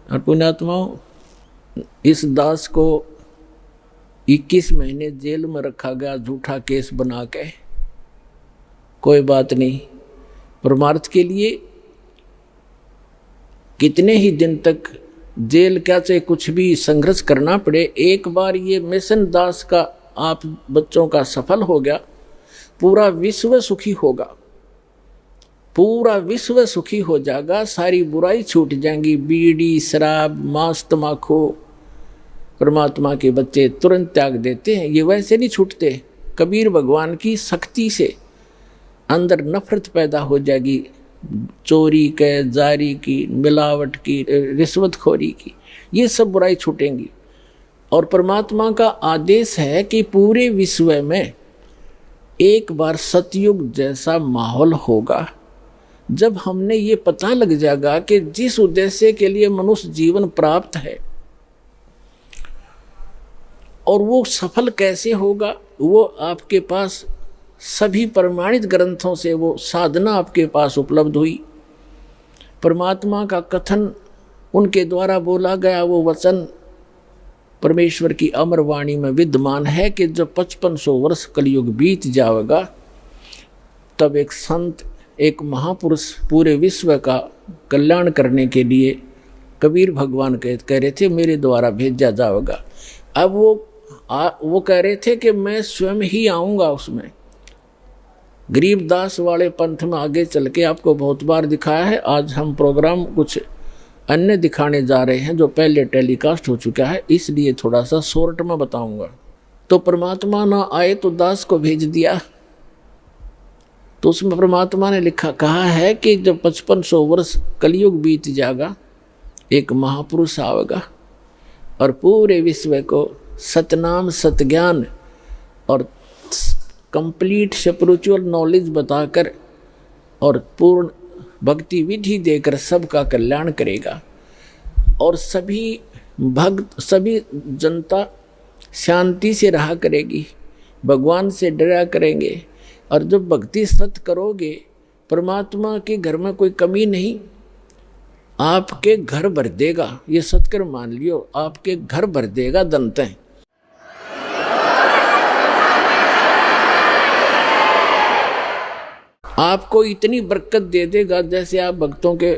और पुण्यात्माओं, इस दास को 21 महीने जेल में रखा गया झूठा केस बना के। कोई बात नहीं, परमार्थ के लिए कितने ही दिन तक जेल क्या चाहे कुछ भी संघर्ष करना पड़े, एक बार ये मिशन दास का आप बच्चों का सफल हो गया, पूरा विश्व सुखी होगा, पूरा विश्व सुखी हो जाएगा, सारी बुराई छूट जाएंगी। बीड़ी, शराब, मांस, तम्बाकू परमात्मा के बच्चे तुरंत त्याग देते हैं, ये वैसे नहीं छूटते। कबीर भगवान की शक्ति से अंदर नफरत पैदा हो जाएगी, चोरी के, जारी की, मिलावट की, रिश्वतखोरी की, ये सब बुराई छूटेंगी। और परमात्मा का आदेश है कि पूरे विश्व में एक बार सतयुग जैसा माहौल होगा, जब हमने ये पता लग जाएगा कि जिस उद्देश्य के लिए मनुष्य जीवन प्राप्त है और वो सफल कैसे होगा, वो आपके पास सभी प्रमाणित ग्रंथों से वो साधना आपके पास उपलब्ध हुई। परमात्मा का कथन उनके द्वारा बोला गया वो वचन परमेश्वर की अमर वाणी में विद्यमान है कि जब 5500 वर्ष कलयुग बीत जाएगा, तब एक संत, एक महापुरुष पूरे विश्व का कल्याण करने के लिए कबीर भगवान कह रहे थे मेरे द्वारा भेजा जाएगा। अब वो कह रहे थे कि मैं स्वयं ही आऊँगा उसमें। गरीबदास वाले पंथ में आगे चल के आपको बहुत बार दिखाया है। आज हम प्रोग्राम कुछ अन्य दिखाने जा रहे हैं जो पहले टेलीकास्ट हो चुका है, इसलिए थोड़ा सा शॉर्ट में बताऊंगा। तो परमात्मा ना आए तो दास को भेज दिया, तो उसमें परमात्मा ने कहा है कि जब 5500 वर्ष कलयुग बीत जाएगा, एक महापुरुष आवेगा और पूरे विश्व को सतनाम, सतज्ञान और कंप्लीट स्पिरिचुअल नॉलेज बताकर और पूर्ण भक्ति विधि देकर सबका कल्याण करेगा। और सभी भक्त, सभी जनता शांति से रहा करेगी, भगवान से डरा करेंगे। और जब भक्ति सत करोगे, परमात्मा के घर में कोई कमी नहीं, आपके घर भर देगा। ये सत्कर मान लियो, आपके घर भर देगा दंतें। आपको इतनी बरकत दे देगा, जैसे आप भक्तों के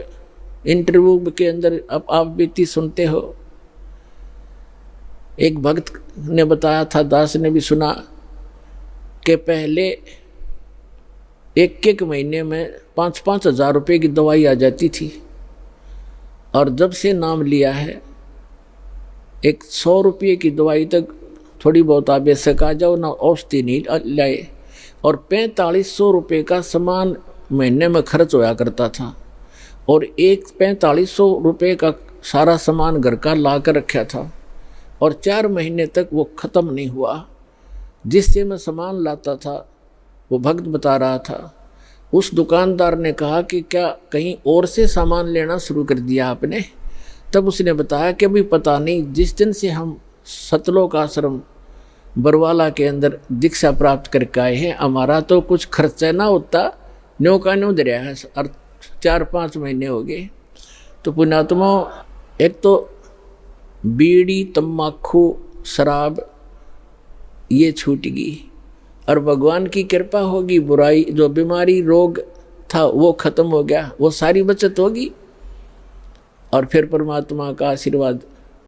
इंटरव्यू के अंदर आप बीती सुनते हो। एक भक्त ने बताया था, दास ने भी सुना, कि पहले एक महीने में 5-5 हज़ार रुपये की दवाई आ जाती थी, और जब से नाम लिया है 100 रुपये की दवाई तक थोड़ी बहुत आप बेशक आ जाओ ना, औषधि नहीं लाए। और 4500 रुपये का सामान महीने में खर्च होया करता था, और 4500 रुपये का सारा सामान घर का ला कर रखा था, और 4 महीने तक वो ख़त्म नहीं हुआ। जिससे मैं सामान लाता था, वो भक्त बता रहा था, उस दुकानदार ने कहा कि क्या कहीं और से सामान लेना शुरू कर दिया आपने? तब उसने बताया कि अभी पता नहीं, जिस दिन से हम सतलोक आश्रम बरवाला के अंदर दीक्षा प्राप्त करके आए हैं, हमारा तो कुछ खर्चा ना होता, न्यों का न्यों दरिया है, और 4-5 महीने हो गए। तो पुण्यात्मा, एक तो बीड़ी, तम्बाकू, शराब ये छूटेगी, और भगवान की कृपा होगी, बुराई जो बीमारी रोग था वो खत्म हो गया, वो सारी बचत होगी। और फिर परमात्मा का आशीर्वाद